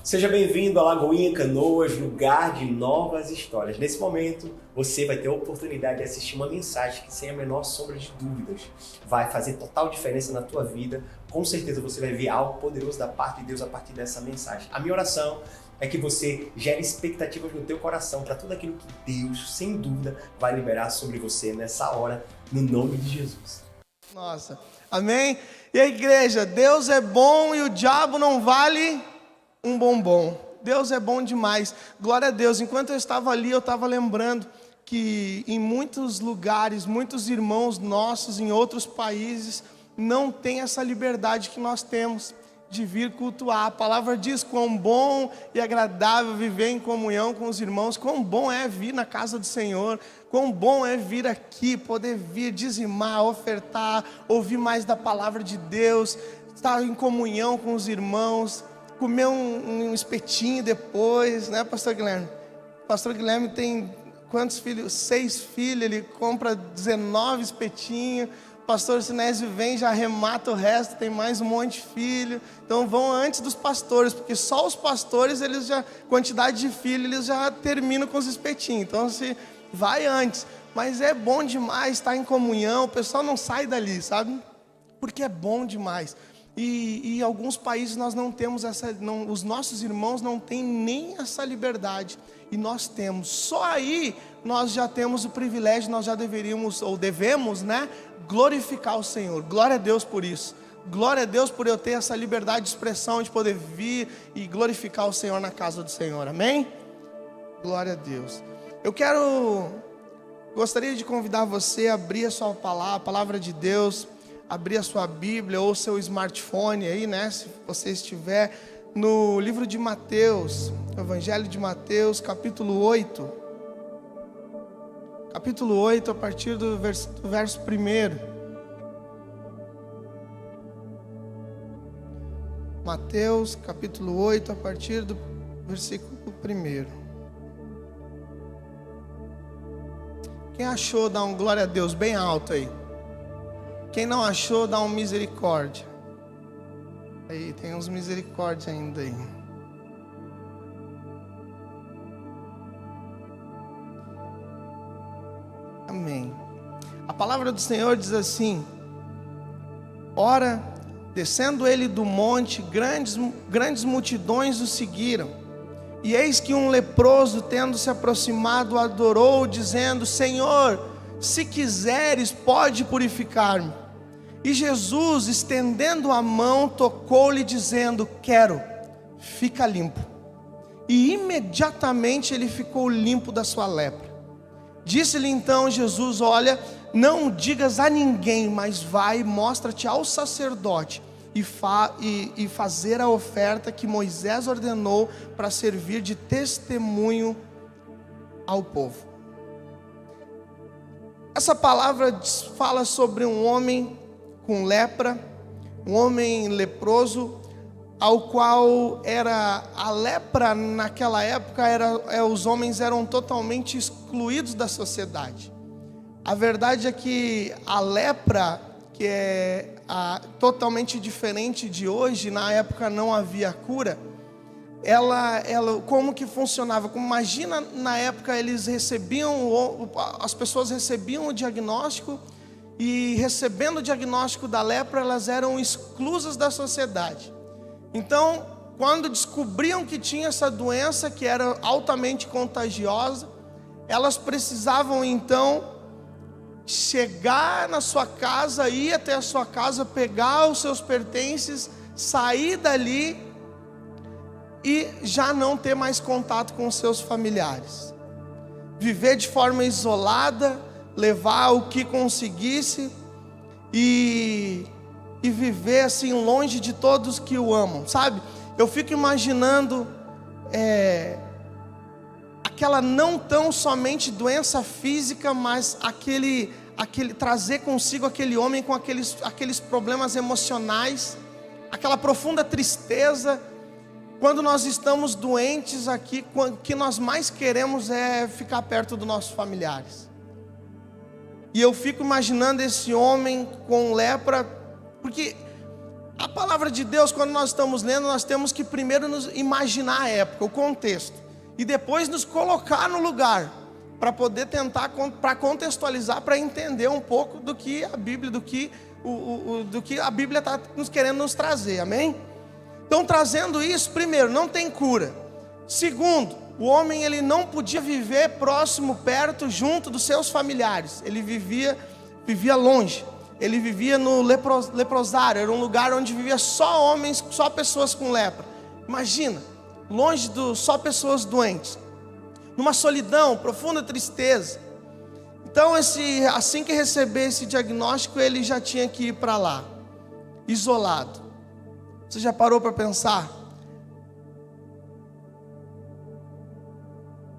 Seja bem-vindo a Lagoinha Canoas, lugar de novas histórias. Nesse momento, você vai ter a oportunidade de assistir uma mensagem que, sem a menor sombra de dúvidas, vai fazer total diferença na tua vida. Com certeza você vai ver algo poderoso da parte de Deus a partir dessa mensagem. A minha oração é que você gere expectativas no teu coração para tudo aquilo que Deus, sem dúvida, vai liberar sobre você nessa hora, no nome de Jesus. Nossa, amém? E a igreja, Deus é bom e o diabo não vale um bombom. Deus é bom demais. Glória a Deus. Enquanto eu estava ali, eu estava lembrando que em muitos lugares, muitos irmãos nossos em outros países não têm essa liberdade que nós temos de vir cultuar. A palavra diz quão bom e agradável viver em comunhão com os irmãos, quão bom é vir na casa do Senhor, quão bom é vir aqui, poder vir dizimar, ofertar, ouvir mais da palavra de Deus, estar em comunhão com os irmãos, comer um espetinho depois, né, pastor Guilherme? Pastor Guilherme tem quantos filhos? 6 filhos, ele compra 19 espetinhos. Pastor Sinésio vem, já arremata o resto, tem mais um monte de filho. Então vão antes dos pastores, porque só os pastores, eles já, quantidade de filho, eles já terminam com os espetinhos. Então se vai antes. Mas é bom demais estar em comunhão, o pessoal não sai dali, sabe? Porque é bom demais. E em alguns países nós não temos os nossos irmãos não têm nem essa liberdade. E nós temos. Só aí nós já temos o privilégio, nós já deveríamos, ou devemos, né, glorificar o Senhor. Glória a Deus por isso. Glória a Deus por eu ter essa liberdade de expressão, de poder vir e glorificar o Senhor na casa do Senhor. Amém? Glória a Deus. Gostaria de convidar você a abrir a palavra de Deus, abrir a sua Bíblia ou seu smartphone aí, né, se você estiver no livro de Mateus, Evangelho de Mateus, capítulo 8. Capítulo 8, a partir do verso 1. Mateus, capítulo 8, a partir do versículo 1. Quem achou, dá um glória a Deus bem alto aí. Quem não achou, dá um misericórdia. Aí, tem uns misericórdia ainda aí. Amém. A palavra do Senhor diz assim: ora, descendo ele do monte, grandes multidões o seguiram. E eis que um leproso, tendo se aproximado, adorou, dizendo: Senhor, se quiseres, pode purificar-me. E Jesus, estendendo a mão, tocou-lhe, dizendo: quero, fica limpo. E imediatamente ele ficou limpo da sua lepra. Disse-lhe então Jesus: olha, não digas a ninguém, mas vai, mostra-te ao sacerdote e fazer a oferta que Moisés ordenou para servir de testemunho ao povo. Essa palavra fala sobre um homem com lepra, um homem leproso, ao qual a lepra naquela época os homens eram totalmente excluídos da sociedade. A verdade é que a lepra, que é totalmente diferente de hoje, na época não havia cura. Ela como que funcionava? Imagina, na época as pessoas recebiam o diagnóstico, e recebendo o diagnóstico da lepra, elas eram exclusas da sociedade. Então, quando descobriam que tinha essa doença, que era altamente contagiosa, elas precisavam então chegar na sua casa, ir até a sua casa, pegar os seus pertences, sair dali e já não ter mais contato com os seus familiares. Viver de forma isolada, levar o que conseguisse e viver assim longe de todos que o amam, sabe? Eu fico imaginando aquela não tão somente doença física, mas aquele trazer consigo aquele homem com aqueles problemas emocionais, aquela profunda tristeza. Quando nós estamos doentes aqui, o que nós mais queremos é ficar perto dos nossos familiares. E eu fico imaginando esse homem com lepra, porque A palavra de Deus, quando nós estamos lendo, nós temos que primeiro nos imaginar a época, o contexto, e depois nos colocar no lugar, para poder tentar, para contextualizar, para entender um pouco do que a Bíblia, do que a Bíblia está nos querendo nos trazer, amém? Então, trazendo isso, primeiro, não tem cura. Segundo, o homem ele não podia viver próximo, perto, junto dos seus familiares. Ele vivia longe. Ele vivia no leprosário, era um lugar onde vivia só homens, só pessoas com lepra. Imagina, longe só pessoas doentes, numa solidão, profunda tristeza. Então, assim que receber esse diagnóstico, ele já tinha que ir para lá, isolado. Você já parou para pensar?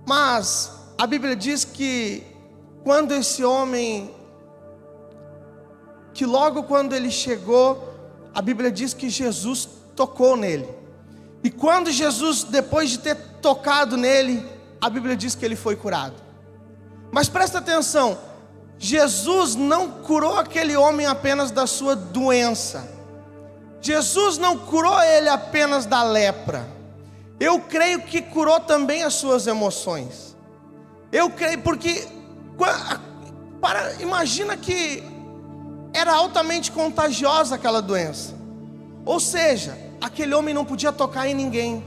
Mas a Bíblia diz que quando esse homem, que logo quando ele chegou, a Bíblia diz que Jesus tocou nele. E quando Jesus, depois de ter tocado nele, a Bíblia diz que ele foi curado. Mas presta atenção, Jesus não curou aquele homem apenas da sua doença. Jesus não curou ele apenas da lepra. Eu creio que curou também as suas emoções. Eu creio porque imagina que era altamente contagiosa aquela doença. Ou seja, aquele homem não podia tocar em ninguém.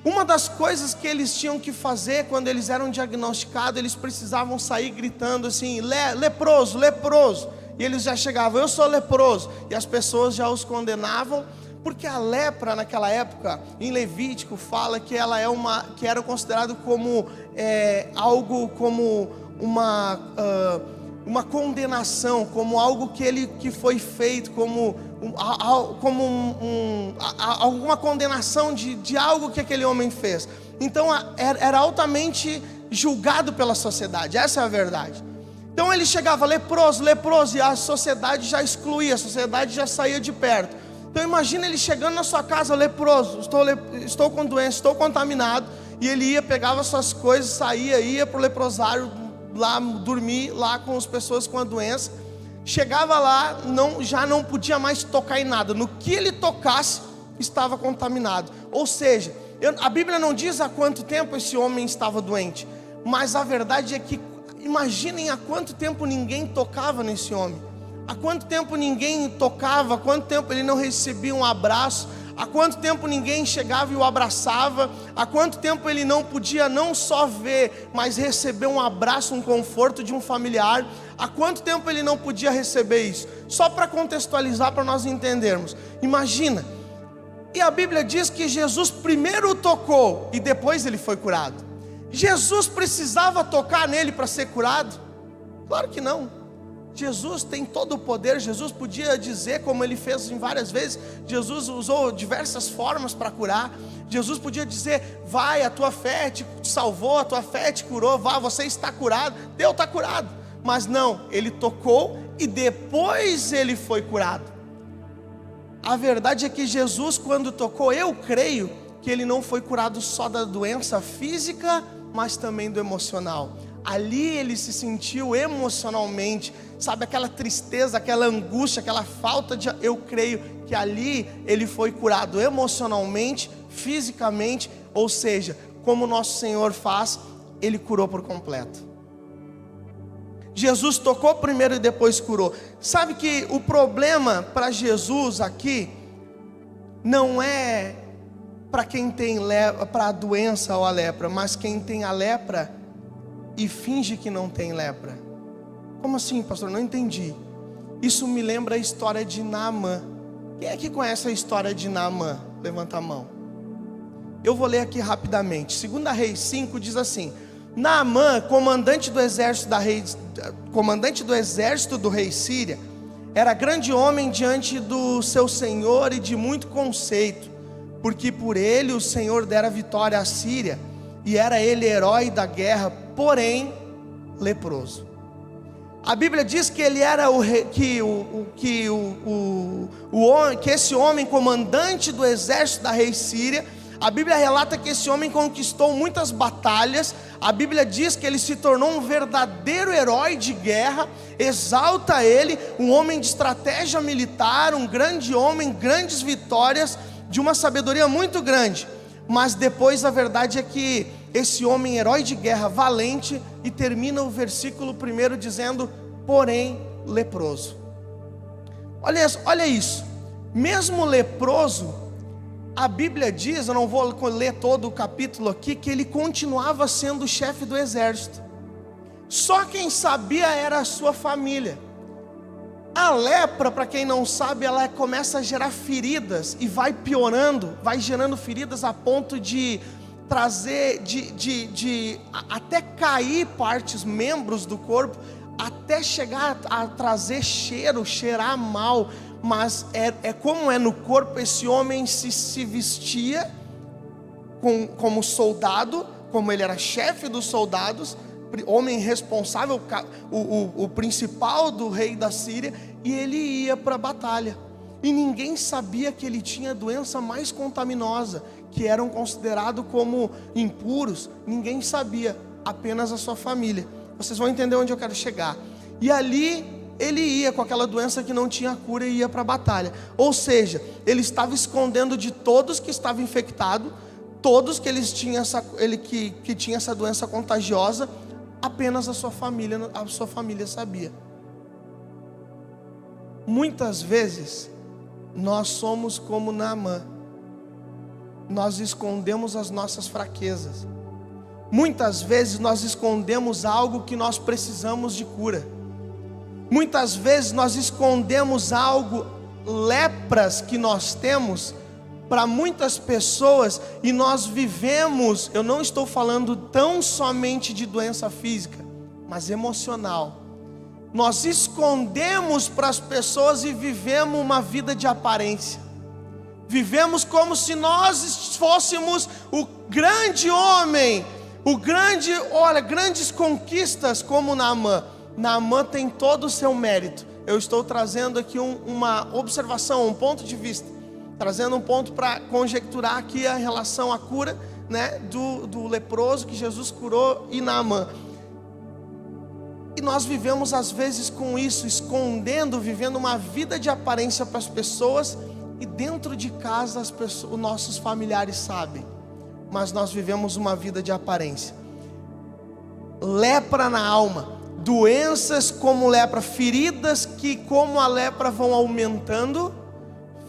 Uma das coisas que eles tinham que fazer quando eles eram diagnosticados, eles precisavam sair gritando assim, leproso, leproso. E eles já chegavam, eu sou leproso. E as pessoas já os condenavam, porque a lepra naquela época, em Levítico, fala que ela que era considerado como algo como uma condenação, como algo que foi feito, como alguma condenação de algo que aquele homem fez. Então era altamente julgado pela sociedade, essa é a verdade. Então ele chegava leproso, leproso, e a sociedade já excluía, a sociedade já saía de perto. Então imagina ele chegando na sua casa leproso, estou com doença, estou contaminado, e ele ia, pegava suas coisas, saía, ia para o leprosário, lá dormir lá com as pessoas com a doença. Chegava lá, já não podia mais tocar em nada. No que ele tocasse, estava contaminado. Ou seja, a Bíblia não diz há quanto tempo esse homem estava doente, mas a verdade é que, imaginem há quanto tempo ninguém tocava nesse homem. Há quanto tempo ninguém tocava, há quanto tempo ele não recebia um abraço, há quanto tempo ninguém chegava e o abraçava, há quanto tempo ele não podia não só ver, mas receber um abraço, um conforto de um familiar. Há quanto tempo ele não podia receber isso? Só para contextualizar, para nós entendermos. Imagina, e a Bíblia diz que Jesus primeiro o tocou e depois ele foi curado. Jesus precisava tocar nele para ser curado? Claro que não. Jesus tem todo o poder. Jesus podia dizer, como ele fez em várias vezes, Jesus usou diversas formas para curar. Jesus podia dizer, vai, a tua fé te salvou, a tua fé te curou, vá, você está curado. Deus está curado. Mas não, ele tocou e depois ele foi curado. A verdade é que Jesus, quando tocou, eu creio que ele não foi curado só da doença física, mas também do emocional. Ali ele se sentiu emocionalmente, sabe, aquela tristeza, aquela angústia, aquela falta de... Eu creio que ali ele foi curado emocionalmente, fisicamente, ou seja, como o nosso Senhor faz, ele curou por completo. Jesus tocou primeiro e depois curou. Sabe que o problema para Jesus aqui não é para quem tem para a doença ou a lepra, mas quem tem a lepra e finge que não tem lepra. Como assim, pastor? Não entendi. Isso me lembra a história de Naamã. Quem é que conhece a história de Naamã? Levanta a mão. Eu vou ler aqui rapidamente. 2 Reis 5 diz assim: Naamã, comandante do exército do rei Síria, era grande homem diante do seu senhor e de muito conceito, porque por ele o Senhor dera vitória à Síria, e era ele herói da guerra, porém leproso. A Bíblia diz que ele era que esse homem, comandante do exército da rei Síria, A Bíblia relata que esse homem conquistou muitas batalhas. A Bíblia diz que ele se tornou um verdadeiro herói de guerra. Exalta ele, um homem de estratégia militar, um grande homem, grandes vitórias, de uma sabedoria muito grande. Mas depois a verdade é que esse homem, herói de guerra, valente, e termina o versículo 1 dizendo: porém leproso. Olha isso, mesmo leproso, a Bíblia diz, eu não vou ler todo o capítulo aqui, que ele continuava sendo o chefe do exército. Só quem sabia era a sua família. A lepra, para quem não sabe, ela começa a gerar feridas e vai piorando, vai gerando feridas a ponto de trazer, até cair partes, membros do corpo, até chegar a trazer cheirar mal. Mas como é no corpo. Esse homem se vestia como soldado, como ele era chefe dos soldados, homem responsável, o principal do rei da Síria, e ele ia para a batalha. E ninguém sabia que ele tinha a doença mais contaminosa, que eram considerados como impuros. Ninguém sabia, apenas a sua família. Vocês vão entender onde eu quero chegar. E ali ele ia com aquela doença que não tinha cura e ia para a batalha. Ou seja, ele estava escondendo de todos que estavam infectados, todos que eles tinham que tinha essa doença contagiosa. Apenas a sua família sabia. Muitas vezes nós somos como Naamã. Nós escondemos as nossas fraquezas. Muitas vezes nós escondemos algo que nós precisamos de cura. Muitas vezes nós escondemos algo, lepras que nós temos para muitas pessoas, e nós vivemos, eu não estou falando tão somente de doença física, mas emocional. Nós escondemos para as pessoas e vivemos uma vida de aparência. Vivemos como se nós fôssemos o grande homem, grandes conquistas como Naamã. Naamã tem todo o seu mérito. Eu estou trazendo aqui uma observação, um ponto de vista, trazendo um ponto para conjecturar aqui a relação à cura, né, do leproso que Jesus curou e Naamã. E nós vivemos às vezes com isso, escondendo, vivendo uma vida de aparência para as pessoas, e dentro de casa os nossos familiares sabem, mas nós vivemos uma vida de aparência. Lepra na alma. Doenças como lepra, feridas que como a lepra vão aumentando,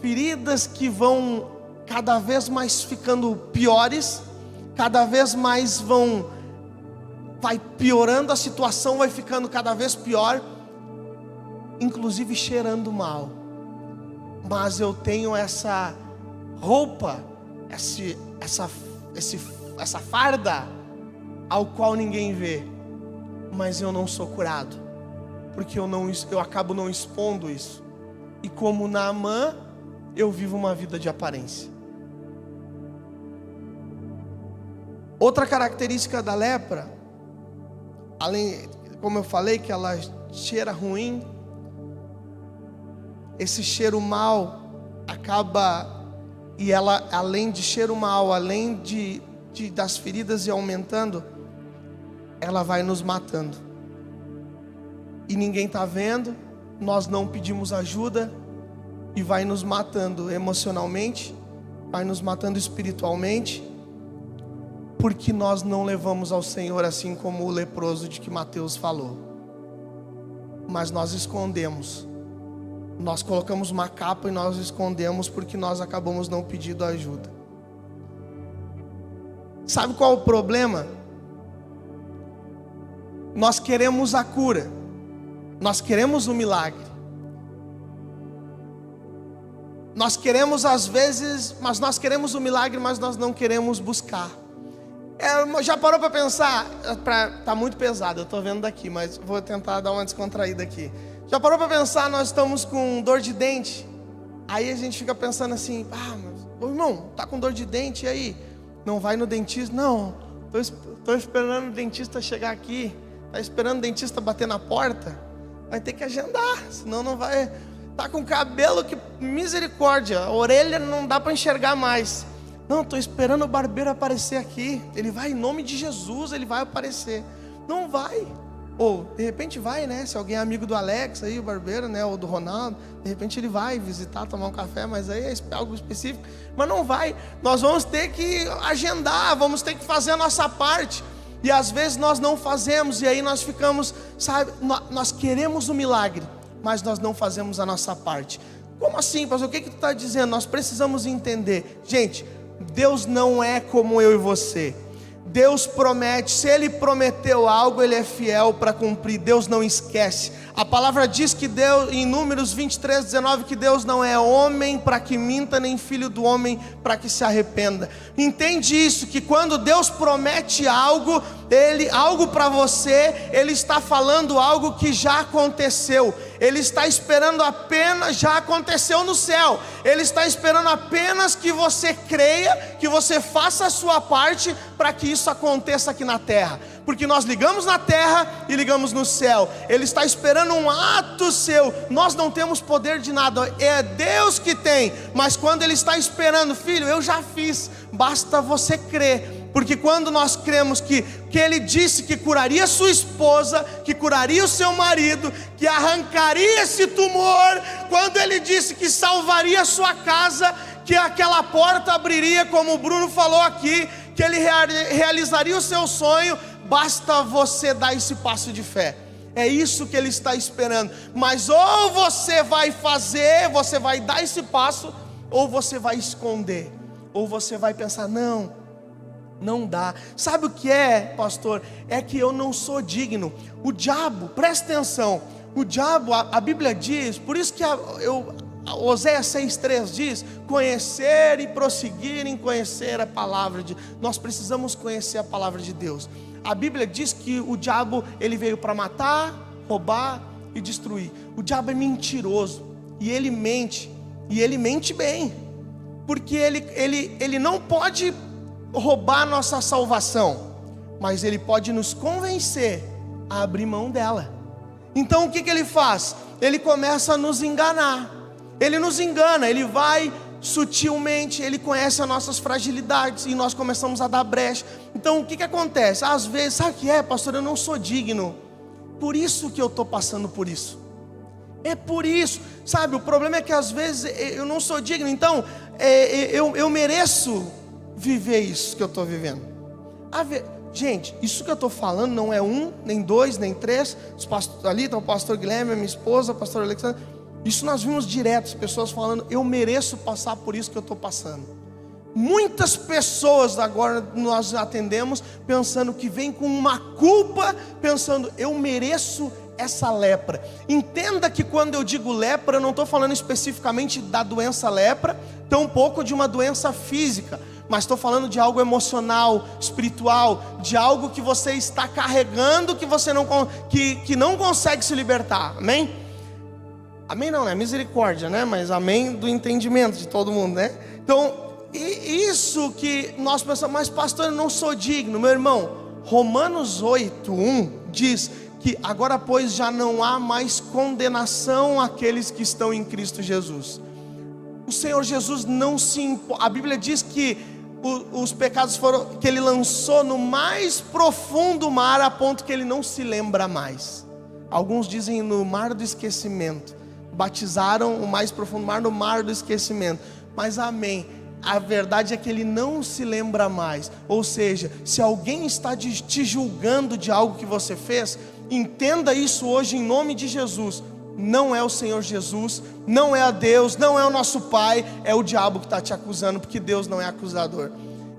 feridas que vão cada vez mais ficando piores, cada vez mais vai piorando, a situação vai ficando cada vez pior, inclusive cheirando mal. Mas eu tenho essa roupa, essa farda, ao qual ninguém vê, mas eu não sou curado, porque eu acabo não expondo isso. E como Naamã, eu vivo uma vida de aparência. Outra característica da lepra, além, como eu falei, que ela cheira ruim, esse cheiro mal acaba, e ela, além de cheiro mal, além das feridas ir aumentando, ela vai nos matando. E ninguém está vendo, nós não pedimos ajuda, e vai nos matando emocionalmente, vai nos matando espiritualmente, porque nós não levamos ao Senhor, assim como o leproso de que Mateus falou. Mas nós escondemos, nós colocamos uma capa e nós escondemos, porque nós acabamos não pedindo ajuda. Sabe qual é o problema? Nós queremos a cura, nós queremos o milagre, nós queremos às vezes, mas nós queremos o milagre, mas nós não queremos buscar. Já parou para pensar? Tá muito pesado, eu estou vendo daqui, mas vou tentar dar uma descontraída aqui. Já parou para pensar? Nós estamos com dor de dente, aí a gente fica pensando assim: mas, ô irmão, tá com dor de dente, e aí? Não vai no dentista? Não, estou esperando o dentista chegar aqui. Está esperando o dentista bater na porta? Vai ter que agendar, senão não vai. Tá com cabelo que misericórdia, a orelha não dá para enxergar mais. Não, estou esperando o barbeiro aparecer aqui. Ele vai em nome de Jesus, ele vai aparecer. Não vai. Ou, de repente vai, né? Se alguém é amigo do Alex aí, o barbeiro, né? Ou do Ronaldo, de repente ele vai visitar, tomar um café, mas aí é algo específico. Mas não vai. Nós vamos ter que agendar, vamos ter que fazer a nossa parte. E às vezes nós não fazemos, e aí nós ficamos, sabe? Nós queremos o milagre, mas nós não fazemos a nossa parte. Como assim, pastor? O que tu está dizendo? Nós precisamos entender. Gente, Deus não é como eu e você. Deus promete, se Ele prometeu algo, Ele é fiel para cumprir. Deus não esquece. A palavra diz que Deus, em Números 23:19, que Deus não é homem para que minta, nem filho do homem para que se arrependa. Entende isso, que quando Deus promete algo, algo para você, Ele está falando algo que já aconteceu. Ele está esperando apenas, já aconteceu no céu. Ele está esperando apenas que você creia, que você faça a sua parte para que isso aconteça aqui na terra. Porque nós ligamos na terra e ligamos no céu. Ele está esperando um ato seu. Nós não temos poder de nada, é Deus que tem. Mas quando Ele está esperando, filho, eu já fiz, basta você crer. Porque quando nós cremos que Ele disse que curaria sua esposa, que curaria o seu marido, que arrancaria esse tumor, quando Ele disse que salvaria a sua casa, que aquela porta abriria, como o Bruno falou aqui, que Ele realizaria o seu sonho, basta você dar esse passo de fé. É isso que Ele está esperando. Mas ou você vai fazer, você vai dar esse passo, ou você vai esconder, ou você vai pensar, não dá. Sabe o que é, pastor? É que eu não sou digno. O diabo, presta atenção, o diabo, a Bíblia diz, por isso que Oséias 6,3 diz, conhecer e prosseguir em conhecer a palavra de Deus. Nós precisamos conhecer a palavra de Deus. A Bíblia diz que o diabo, ele veio para matar, roubar e destruir. O diabo é mentiroso, e ele mente bem, porque ele não pode roubar nossa salvação, mas ele pode nos convencer a abrir mão dela. Então o que ele faz? Ele começa a nos enganar. Ele nos engana, ele vai sutilmente, ele conhece as nossas fragilidades e nós começamos a dar brecha. Então o que acontece? Às vezes, sabe o que é, pastor? Eu não sou digno, por isso que eu estou passando por isso. É por isso, sabe? O problema é que às vezes eu não sou digno, então eu mereço viver isso que eu estou vivendo. Gente, isso que eu estou falando não é um, nem dois, nem três. Ali está o pastor Guilherme, a minha esposa, o pastor Alexandre. Isso nós vimos direto, as pessoas falando, eu mereço passar por isso que eu estou passando. Muitas pessoas agora nós atendemos pensando que vem com uma culpa, pensando, eu mereço essa lepra. Entenda que quando eu digo lepra, eu não estou falando especificamente da doença lepra, tampouco de uma doença física, mas estou falando de algo emocional, espiritual, de algo que você está carregando, que você que não consegue se libertar. Amém? Amém não, é misericórdia, né? Mas amém do entendimento de todo mundo, né? Então, isso que nós pensamos, mas pastor, eu não sou digno. Meu irmão, Romanos 8:1 diz que agora pois já não há mais condenação àqueles que estão em Cristo Jesus. O Senhor Jesus não se a Bíblia diz que os pecados foram, que Ele lançou no mais profundo mar, a ponto que Ele não se lembra mais. Alguns dizem no mar do esquecimento. Batizaram o mais profundo mar no mar do esquecimento. Mas amém, a verdade é que Ele não se lembra mais. Ou seja, se alguém está te julgando de algo que você fez, entenda isso hoje em nome de Jesus. Não é o Senhor Jesus, não é a Deus, não é o nosso Pai, é o diabo que está te acusando, porque Deus não é acusador.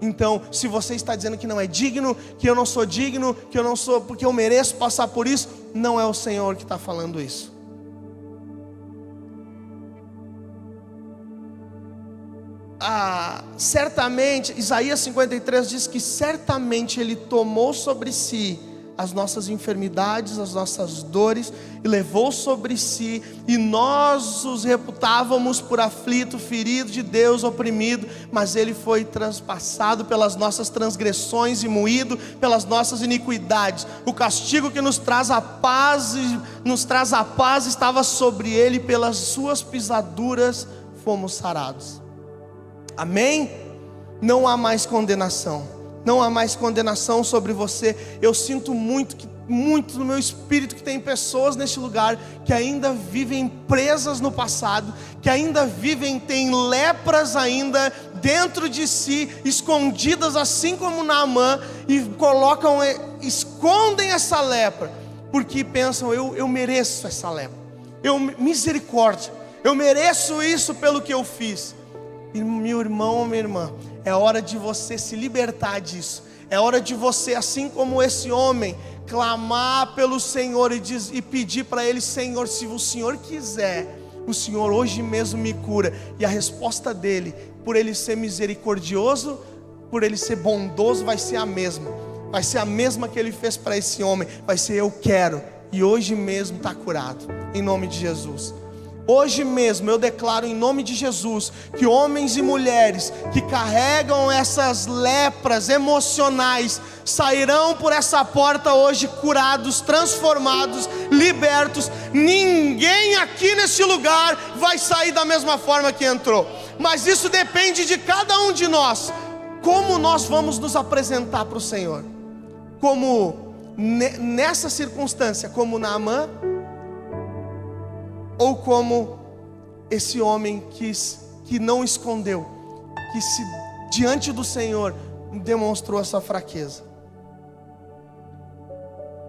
Então, se você está dizendo que não é digno, que eu não sou digno, que eu não sou, porque eu mereço passar por isso, não é o Senhor que está falando isso. Certamente, Isaías 53 diz que certamente Ele tomou sobre si as nossas enfermidades, as nossas dores, e levou sobre si, e nós os reputávamos por aflito, ferido de Deus, oprimido, mas Ele foi transpassado pelas nossas transgressões e moído pelas nossas iniquidades. O castigo que nos traz a paz estava sobre Ele, pelas suas pisaduras fomos sarados. Amém? não há mais condenação. Não há mais condenação sobre você. Eu sinto muito no meu espírito que tem pessoas neste lugar que ainda vivem presas no passado, que ainda têm lepras ainda dentro de si, escondidas assim como Naamã, e escondem essa lepra, porque pensam, eu mereço essa lepra, misericórdia, eu mereço isso pelo que eu fiz. E meu irmão ou minha irmã, é hora de você se libertar disso. É hora de você, assim como esse homem, clamar pelo Senhor e pedir para Ele: Senhor, se o Senhor quiser, o Senhor hoje mesmo me cura. E a resposta dele, por Ele ser misericordioso, por Ele ser bondoso, vai ser a mesma. Vai ser a mesma que Ele fez para esse homem. Vai ser: eu quero. E hoje mesmo está curado, em nome de Jesus. Hoje mesmo eu declaro em nome de Jesus que homens e mulheres que carregam essas lepras emocionais sairão por essa porta hoje curados, transformados, libertos. Ninguém aqui nesse lugar vai sair da mesma forma que entrou, mas isso depende de cada um de nós. Como nós vamos nos apresentar para o Senhor? Como nessa circunstância, como Naamã? Ou como esse homem que não escondeu, que diante do Senhor demonstrou essa fraqueza?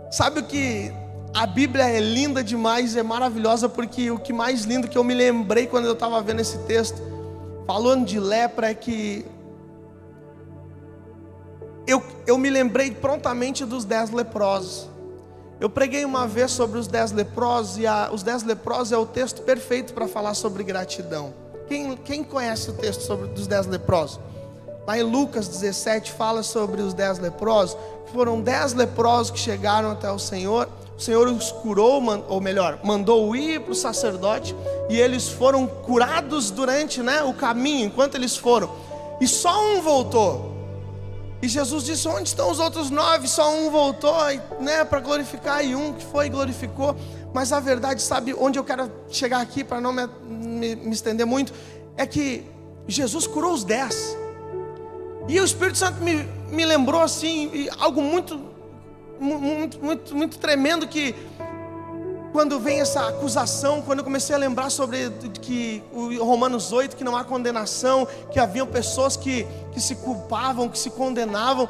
Sabe o que a Bíblia é linda demais, é maravilhosa, porque o que mais lindo que eu me lembrei quando eu estava vendo esse texto, falando de lepra, é que eu me lembrei prontamente dos 10 leprosos. Eu preguei uma vez sobre os 10 leprosos, e os 10 leprosos é o texto perfeito para falar sobre gratidão. Quem conhece o texto dos 10 leprosos? Lá em Lucas 17 fala sobre os 10 leprosos. Foram 10 leprosos que chegaram até o Senhor os curou, ou melhor, mandou ir para o sacerdote, e eles foram curados durante o caminho, enquanto eles foram, e só um voltou. E Jesus disse: onde estão os outros 9? Só um voltou, para glorificar, e um que foi glorificou. Mas a verdade, sabe onde eu quero chegar aqui, para não me estender muito, é que Jesus curou os 10. E o Espírito Santo me lembrou assim, algo muito tremendo, que quando vem essa acusação, quando eu comecei a lembrar sobre que o Romanos 8, que não há condenação, que haviam pessoas que se culpavam, que se condenavam,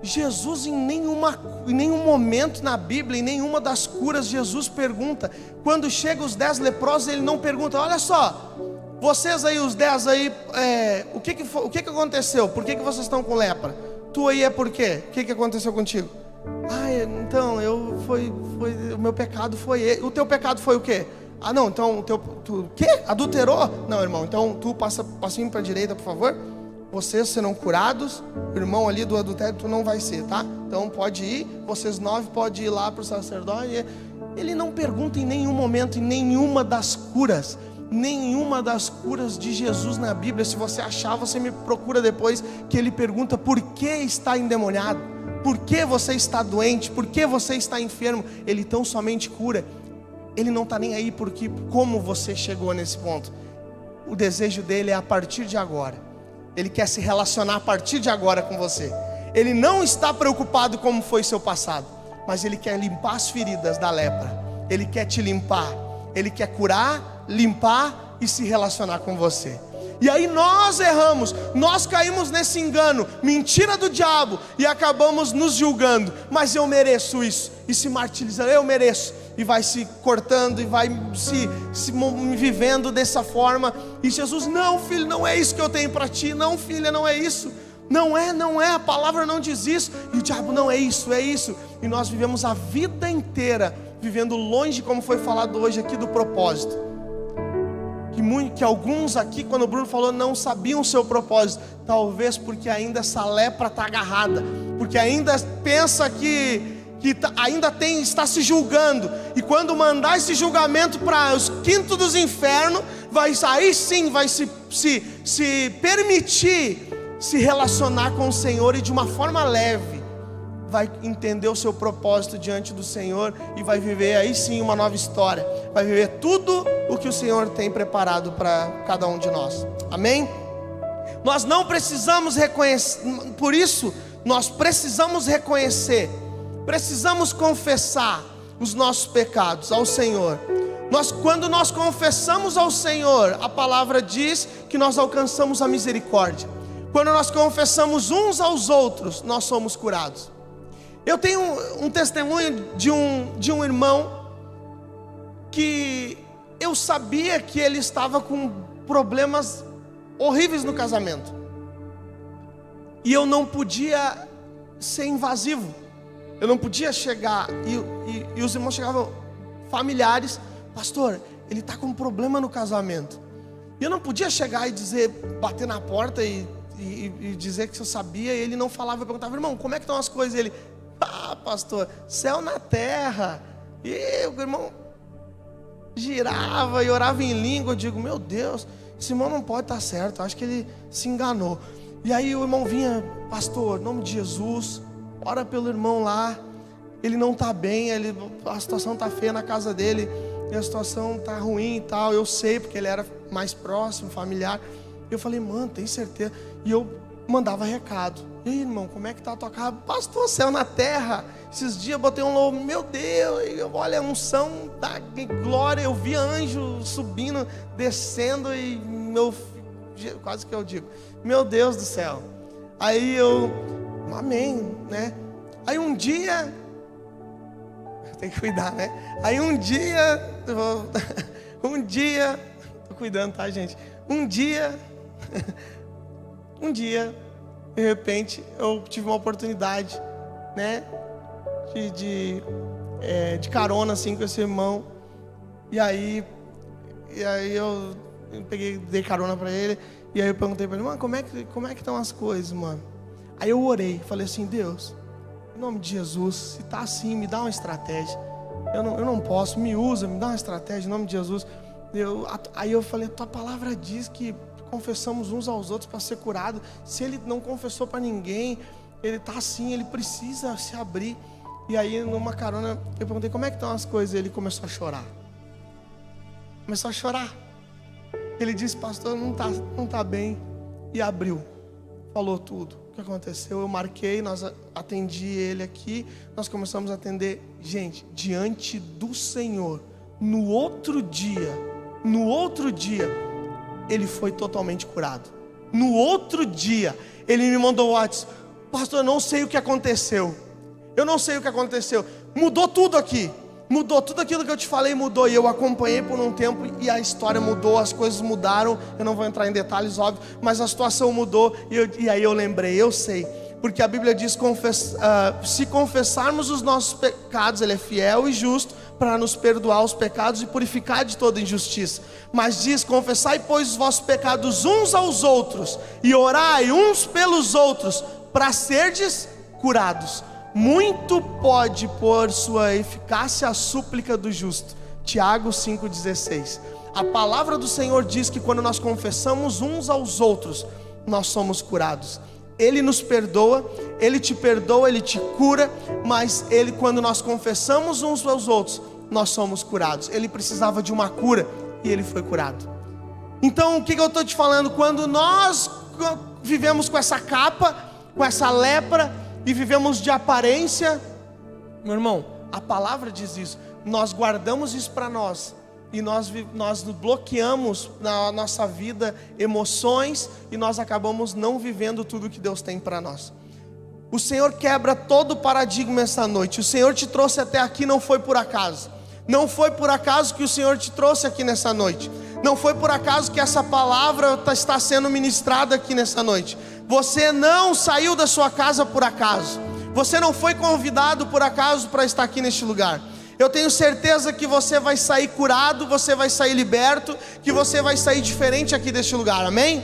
Jesus em nenhum momento na Bíblia, em nenhuma das curas, Jesus pergunta. Quando chega os 10 leprosos, ele não pergunta: olha só, vocês aí, os 10 aí, o que aconteceu? Por que vocês estão com lepra? Tu aí é por quê? O que aconteceu contigo? Então, o meu pecado foi ele. O teu pecado foi o quê? Não, então, tu o quê? Adulterou? Não, irmão, então tu passinho para a direita, por favor. Vocês serão curados. O irmão ali do adultério, tu não vai ser, tá? Então pode ir, vocês 9 podem ir lá para o sacerdote. Ele não pergunta em nenhum momento, em nenhuma das curas de Jesus na Bíblia. Se você achar, você me procura depois, que ele pergunta por que está endemoniado, por que você está doente, por que você está enfermo. Ele tão somente cura. Ele não está nem aí porque como você chegou nesse ponto. O desejo dele é a partir de agora. Ele quer se relacionar a partir de agora com você. Ele não está preocupado como foi seu passado, mas ele quer limpar as feridas da lepra. Ele quer te limpar. Ele quer curar, limpar e se relacionar com você. E aí nós erramos, nós caímos nesse engano, mentira do diabo, e acabamos nos julgando. Mas eu mereço isso, e se martirizando, eu mereço, e vai se cortando, e vai se vivendo dessa forma. E Jesus: não, filho, não é isso que eu tenho para ti. Não, filha, não é isso. Não é, a palavra não diz isso. E o diabo: não, é isso. E nós vivemos a vida inteira vivendo longe, como foi falado hoje aqui, do propósito. Que alguns aqui, quando o Bruno falou, não sabiam o seu propósito. Talvez porque ainda essa lepra está agarrada, porque ainda pensa que ainda está se julgando. E quando mandar esse julgamento para os quintos dos infernos, aí sim vai se permitir se relacionar com o Senhor, e de uma forma leve vai entender o seu propósito diante do Senhor, e vai viver aí sim uma nova história. Vai viver tudo o que o Senhor tem preparado para cada um de nós. Amém? Nós não precisamos reconhecer, por isso nós precisamos reconhecer, precisamos confessar os nossos pecados ao Senhor. Quando nós confessamos ao Senhor, a palavra diz que nós alcançamos a misericórdia. Quando nós confessamos uns aos outros, nós somos curados. Eu tenho um testemunho de um irmão que eu sabia que ele estava com problemas horríveis no casamento, e eu não podia ser invasivo. Eu não podia chegar e os irmãos chegavam, familiares: pastor, ele está com um problema no casamento. E eu não podia chegar e dizer, bater na porta e dizer que eu sabia. E ele não falava. Eu perguntava: irmão, como é que estão as coisas? E ele: pastor, céu na terra. E o irmão girava e orava em língua. Eu digo: meu Deus, esse irmão não pode estar certo, acho que ele se enganou. E aí o irmão vinha: pastor, em nome de Jesus, ora pelo irmão lá, ele não está bem, a situação está feia na casa dele, e a situação está ruim e tal. Eu sei, porque ele era mais próximo, familiar. Eu falei: mano, tem certeza? E eu mandava recado: e aí, irmão, como é que está a tua casa? Pastor, céu na terra. Esses dias eu botei um louvor, meu Deus, olha, a unção da glória. Eu vi anjo subindo, descendo, e quase que eu digo: meu Deus do céu. Aí eu, amém, né? Aí um dia, tem que cuidar, né? Aí um dia, tô cuidando, tá, gente? Um dia, de repente, eu tive uma oportunidade, né? De carona, assim, com esse irmão. E aí eu dei carona pra ele. E aí eu perguntei pra ele: mano, como é que estão as coisas, mano? Aí eu orei, falei assim: Deus, em nome de Jesus, se tá assim, me dá uma estratégia. Eu não posso, me usa, me dá uma estratégia, em nome de Jesus. Aí eu falei: tua palavra diz que confessamos uns aos outros para ser curado. Se ele não confessou para ninguém, ele tá assim, ele precisa se abrir. E aí numa carona eu perguntei: como é que estão as coisas? Ele começou a chorar. Ele disse: pastor, não tá bem. E abriu, falou tudo o que aconteceu. Eu marquei, nós atendi ele aqui, nós começamos a atender. Gente, diante do Senhor, no outro dia, ele foi totalmente curado. No outro dia, ele me mandou o WhatsApp: pastor, eu não sei o que aconteceu. Mudou tudo aqui. Mudou tudo aquilo que eu te falei, mudou. E eu acompanhei por um tempo e a história mudou, as coisas mudaram. Eu não vou entrar em detalhes, óbvio, mas a situação mudou. E aí eu lembrei, eu sei, porque a Bíblia diz: se confessarmos os nossos pecados, Ele é fiel e justo para nos perdoar os pecados e purificar de toda injustiça. Mas diz: confessai, pois, os vossos pecados uns aos outros e orai uns pelos outros para serdes curados. Muito pode por sua eficácia a súplica do justo. Tiago 5,16. A palavra do Senhor diz que quando nós confessamos uns aos outros, nós somos curados. Ele nos perdoa, Ele te perdoa, Ele te cura. Mas quando nós confessamos uns aos outros, nós somos curados. Ele precisava de uma cura e Ele foi curado. Então o que eu estou te falando? Quando nós vivemos com essa capa, com essa lepra, e vivemos de aparência, meu irmão, a palavra diz isso. Nós guardamos isso para nós, e nós bloqueamos na nossa vida emoções, e nós acabamos não vivendo tudo que Deus tem para nós. O Senhor quebra todo o paradigma essa noite. O Senhor te trouxe até aqui, não foi por acaso. Não foi por acaso que o Senhor te trouxe aqui nessa noite. Não foi por acaso que essa palavra está sendo ministrada aqui nessa noite. Você não saiu da sua casa por acaso. Você não foi convidado por acaso para estar aqui neste lugar. Eu tenho certeza que você vai sair curado, você vai sair liberto, que você vai sair diferente aqui deste lugar, amém?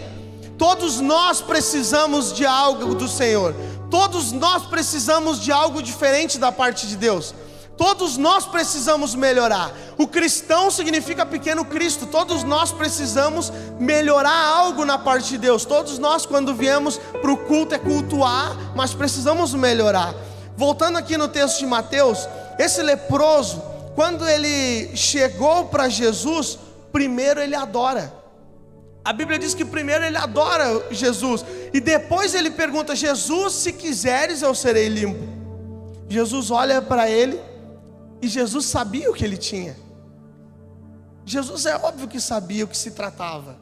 Todos nós precisamos de algo do Senhor. Todos nós precisamos de algo diferente da parte de Deus. Todos nós precisamos melhorar. O cristão significa pequeno Cristo. Todos nós precisamos melhorar algo na parte de Deus. Todos nós, quando viemos para o culto, é cultuar, mas precisamos melhorar. Voltando aqui no texto de Mateus, esse leproso, quando ele chegou para Jesus, primeiro ele adora. A Bíblia diz que primeiro ele adora Jesus, e depois ele pergunta: Jesus, se quiseres eu serei limpo. Jesus olha para ele, e Jesus sabia o que ele tinha. Jesus é óbvio que sabia o que se tratava.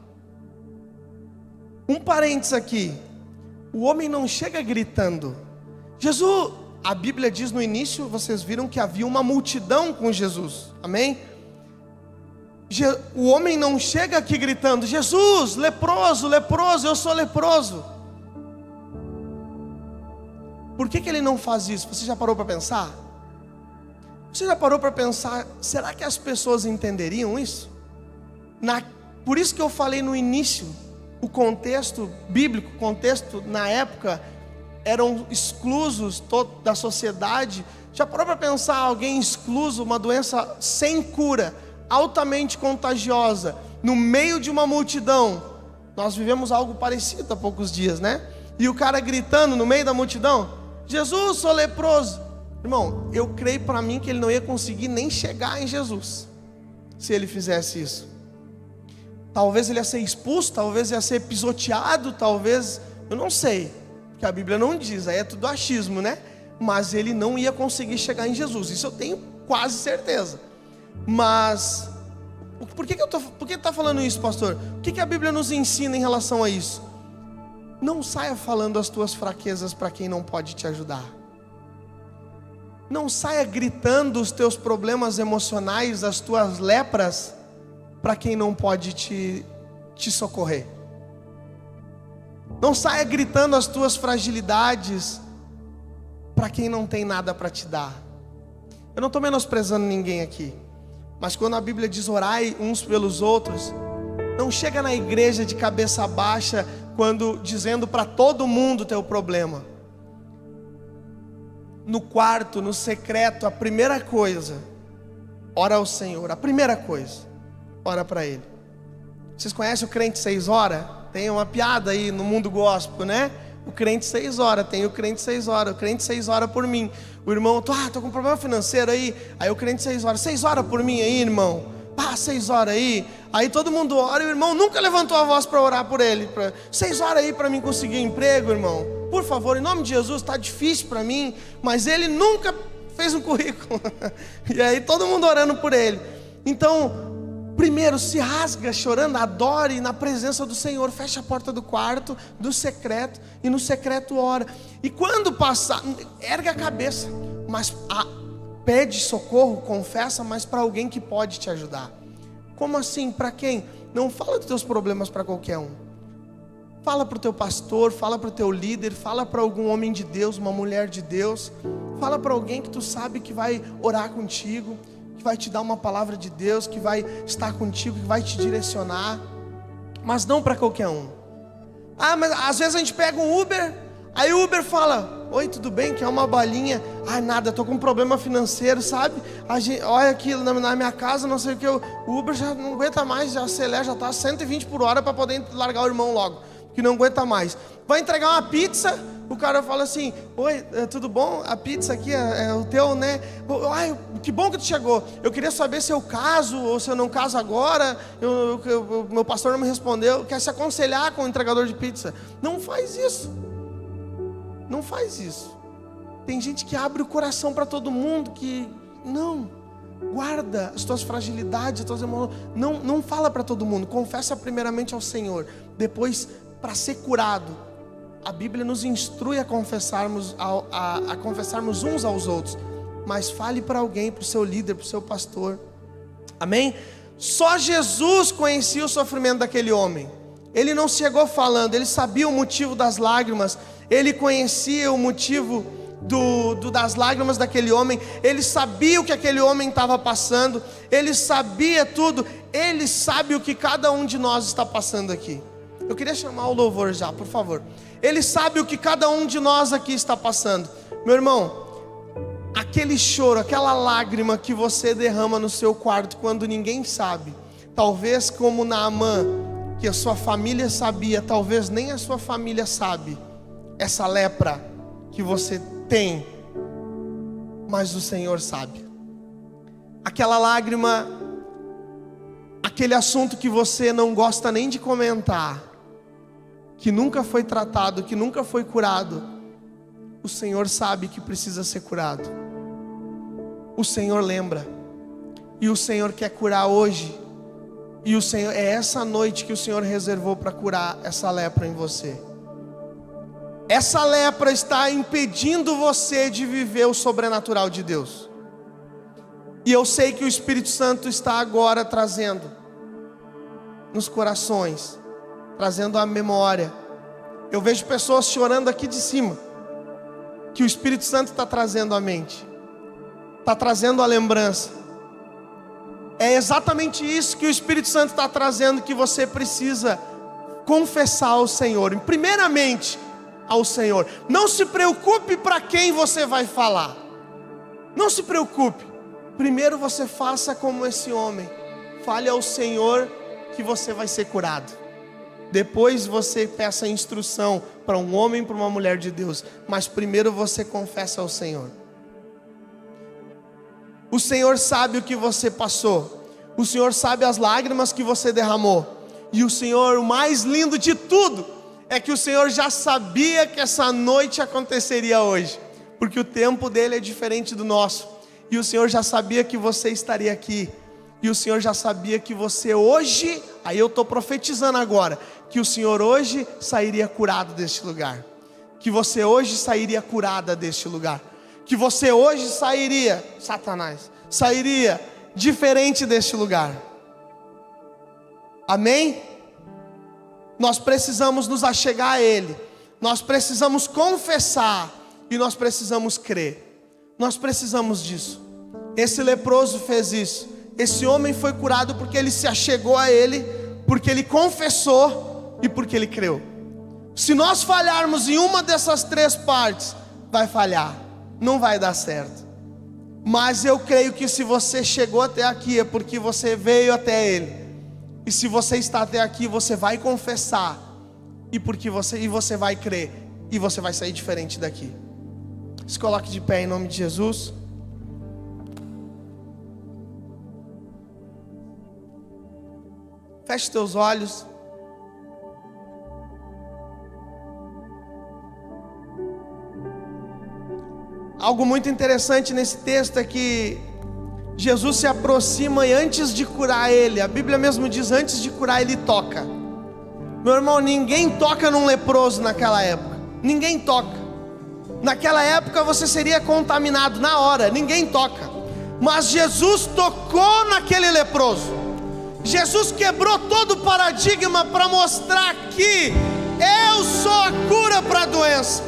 Um parênteses aqui: o homem não chega gritando. Jesus, a Bíblia diz no início, vocês viram que havia uma multidão com Jesus, amém? O homem não chega aqui gritando: Jesus, leproso, leproso, eu sou leproso. Por que ele não faz isso? Você já parou para pensar? Você já parou para pensar, será que as pessoas entenderiam isso? Por isso que eu falei no início, o contexto bíblico, o contexto na época, eram exclusos da sociedade. Já parou para pensar alguém excluso, uma doença sem cura, altamente contagiosa, no meio de uma multidão? Nós vivemos algo parecido há poucos dias, né? E o cara gritando no meio da multidão: Jesus, sou leproso. Irmão, eu creio para mim que ele não ia conseguir nem chegar em Jesus, se ele fizesse isso. Talvez ele ia ser expulso, talvez ia ser pisoteado, talvez, eu não sei, porque a Bíblia não diz, aí é tudo achismo, né? Mas ele não ia conseguir chegar em Jesus, isso eu tenho quase certeza. Mas por que está falando isso, pastor? O que a Bíblia nos ensina em relação a isso? Não saia falando as tuas fraquezas para quem não pode te ajudar. Não saia gritando os teus problemas emocionais, as tuas lepras, para quem não pode te socorrer. Não saia gritando as tuas fragilidades para quem não tem nada para te dar. Eu não estou menosprezando ninguém aqui, mas quando a Bíblia diz orai uns pelos outros, não chega na igreja de cabeça baixa, dizendo para todo mundo o teu problema. No quarto, no secreto, a primeira coisa, ora ao Senhor. A primeira coisa, ora para Ele. Vocês conhecem o crente 6 horas? Tem uma piada aí no mundo gospel, né? O crente 6 horas, tem o crente 6 horas. O crente 6 horas por mim. O irmão, tô com um problema financeiro aí. Aí o crente 6 horas, 6 horas por mim aí, irmão. 6 horas aí. Aí todo mundo ora e o irmão nunca levantou a voz para orar por ele. 6 horas aí para mim conseguir emprego, irmão. Por favor, em nome de Jesus, está difícil para mim. Mas ele nunca fez um currículo. E aí todo mundo orando por ele. Então, primeiro se rasga chorando, adore na presença do Senhor. Fecha a porta do quarto, do secreto, e no secreto ora. E quando passar, erga a cabeça, mas pede socorro, confessa, mas para alguém que pode te ajudar. Como assim? Para quem? Não fala dos teus problemas para qualquer um. Fala para o teu pastor, fala para o teu líder, fala para algum homem de Deus, uma mulher de Deus. Fala para alguém que tu sabe que vai orar contigo, que vai te dar uma palavra de Deus, que vai estar contigo, que vai te direcionar. Mas não para qualquer um. Mas às vezes a gente pega um Uber, aí o Uber fala: oi, tudo bem? Quer uma balinha? Nada, estou com um problema financeiro, sabe? Olha aqui na minha casa, não sei o que. O Uber já não aguenta mais, já acelera, já está 120 por hora para poder largar o irmão logo, que não aguenta mais. Vai entregar uma pizza, o cara fala assim: oi, tudo bom? A pizza aqui é o teu, né? Ai, que bom que tu chegou. Eu queria saber se eu caso ou se eu não caso agora. Meu pastor não me respondeu. Quer se aconselhar com o entregador de pizza? Não faz isso. Não faz isso. Tem gente que abre o coração para todo mundo, que não. Guarda as tuas fragilidades, as tuas emoções. Não fala para todo mundo. Confessa primeiramente ao Senhor. Depois, para ser curado, a Bíblia nos instrui a confessarmos, a confessarmos uns aos outros. Mas fale para alguém, para o seu líder, para o seu pastor. Amém? Só Jesus conhecia o sofrimento daquele homem. Ele não chegou falando, ele sabia o motivo das lágrimas. Ele conhecia o motivo das lágrimas daquele homem. Ele sabia o que aquele homem estava passando. Ele sabia tudo. Ele sabe o que cada um de nós está passando aqui. Eu queria chamar o louvor já, por favor. Ele sabe o que cada um de nós aqui está passando. Meu irmão, aquele choro, aquela lágrima que você derrama no seu quarto quando ninguém sabe, talvez como Naamã, que a sua família sabia, talvez nem a sua família sabe, essa lepra que você tem, mas o Senhor sabe. Aquela lágrima aquele assunto que você não gosta nem de comentar, que nunca foi tratado, que nunca foi curado, o Senhor sabe que precisa ser curado. O Senhor lembra, e o Senhor quer curar hoje. E o Senhor, é essa noite que o Senhor reservou para curar essa lepra em você. Essa lepra está impedindo você de viver o sobrenatural de Deus. E eu sei que o Espírito Santo está agora trazendo nos corações, trazendo a memória. Eu vejo pessoas chorando aqui de cima, que o Espírito Santo está trazendo à mente, está trazendo a lembrança. É exatamente isso que o Espírito Santo está trazendo, que você precisa confessar ao Senhor. Primeiramente ao Senhor. Não se preocupe para quem você vai falar. Não se preocupe. Primeiro você faça como esse homem. Fale ao Senhor que você vai ser curado. Depois você peça instrução para um homem, para uma mulher de Deus. Mas primeiro você confessa ao Senhor. O Senhor sabe o que você passou. O Senhor sabe as lágrimas que você derramou. E o Senhor, o mais lindo de tudo, é que o Senhor já sabia que essa noite aconteceria hoje. Porque o tempo dele é diferente do nosso. E o Senhor já sabia que você estaria aqui. E o Senhor já sabia que você hoje, aí eu estou profetizando agora, que o Senhor hoje sairia curado deste lugar. Que você hoje sairia curada deste lugar. Que você hoje sairia, Satanás, sairia diferente deste lugar. Amém? Nós precisamos nos achegar a Ele. Nós precisamos confessar. E nós precisamos crer. Nós precisamos disso. Esse leproso fez isso. Esse homem foi curado porque ele se achegou a Ele, porque ele confessou e porque ele creu. Se nós falharmos em uma dessas três partes, vai falhar. Não vai dar certo. Mas eu creio que se você chegou até aqui é porque você veio até Ele. E se você está até aqui, você vai confessar. E você vai crer. E você vai sair diferente daqui. Se coloque de pé em nome de Jesus. Feche teus olhos. Algo muito interessante nesse texto é que Jesus se aproxima e antes de curar ele, a Bíblia mesmo diz, antes de curar ele toca. Meu irmão, ninguém toca num leproso naquela época. Ninguém toca. Naquela época você seria contaminado na hora, ninguém toca. Mas Jesus tocou naquele leproso. Jesus quebrou todo o paradigma para mostrar que eu sou a cura para a doença.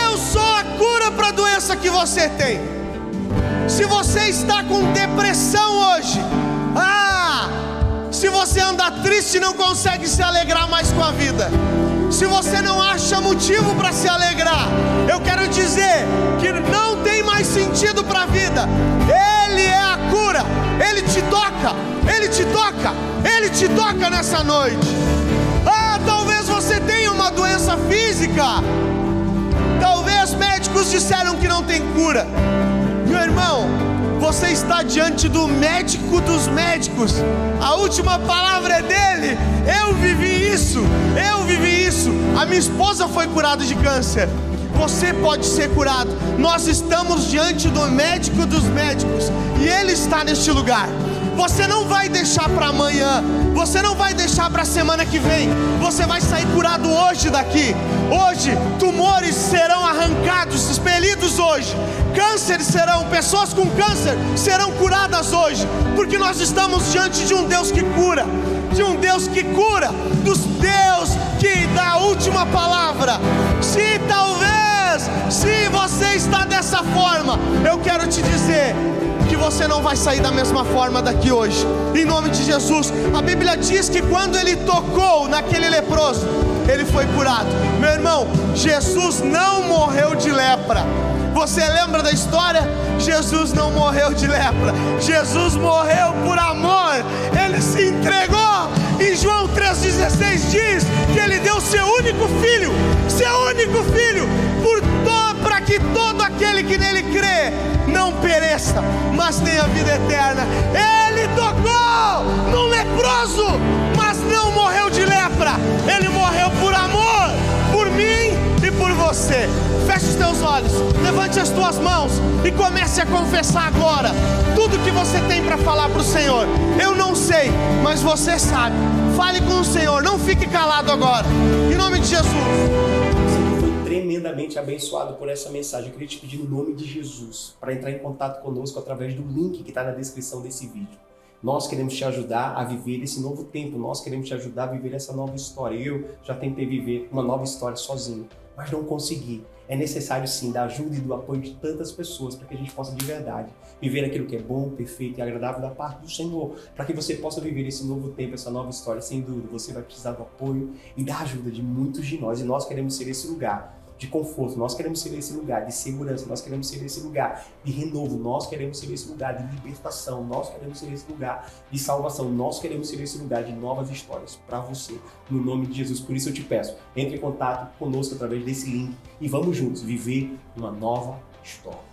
Eu sou a cura para a doença que você tem. Se você está com depressão hoje, se você anda triste e não consegue se alegrar mais com a vida, se você não acha motivo para se alegrar, eu quero dizer que não tem mais sentido para a vida. Ele é a cura. Ele te toca. Ele te toca. Ele te toca nessa noite. Talvez você tenha uma doença física. Talvez médicos disseram que não tem cura. Meu irmão, você está diante do médico dos médicos. A última palavra é dele. Eu vivi isso. A minha esposa foi curada de câncer. Você pode ser curado. Nós estamos diante do médico dos médicos. E ele está neste lugar. Você não vai deixar para amanhã. Você não vai deixar para a semana que vem. Você vai sair curado hoje daqui. Hoje, tumores serão arrancados, expelidos hoje. Cânceres pessoas com câncer serão curadas hoje. Porque nós estamos diante de um Deus que cura. De um Deus que cura. Dos Deus que dá a última palavra. Se você está dessa forma, eu quero te dizer que você não vai sair da mesma forma daqui hoje. Em nome de Jesus. A Bíblia diz que quando ele tocou naquele leproso, ele foi curado. Meu irmão, Jesus não morreu de lepra. Você lembra da história? Jesus não morreu de lepra. Jesus morreu por amor. Ele se entregou. Em João 3,16 diz que ele deu seu único filho, para que todo aquele que nele crê não pereça, mas tenha vida eterna. Ele Ele tocou num leproso, mas não morreu de lepra. Ele morreu por amor, por mim e por você. Feche os teus olhos, levante as tuas mãos e comece a confessar agora tudo que você tem para falar para o Senhor. Eu não sei, mas você sabe. Fale com o Senhor, não fique calado agora. Em nome de Jesus. Você foi tremendamente abençoado por essa mensagem. Eu queria te pedir no nome de Jesus para entrar em contato conosco através do link que está na descrição desse vídeo. Nós queremos te ajudar a viver esse novo tempo. Nós queremos te ajudar a viver essa nova história. Eu já tentei viver uma nova história sozinho, mas não consegui. É necessário sim da ajuda e do apoio de tantas pessoas para que a gente possa de verdade viver aquilo que é bom, perfeito e agradável da parte do Senhor, para que você possa viver esse novo tempo, essa nova história. Sem dúvida, você vai precisar do apoio e da ajuda de muitos de nós, e nós queremos ser esse lugar de conforto, nós queremos ser esse lugar de segurança, nós queremos ser esse lugar de renovo, nós queremos ser esse lugar de libertação, nós queremos ser esse lugar de salvação, nós queremos ser esse lugar de novas histórias para você, no nome de Jesus. Por isso eu te peço, entre em contato conosco através desse link e vamos juntos viver uma nova história.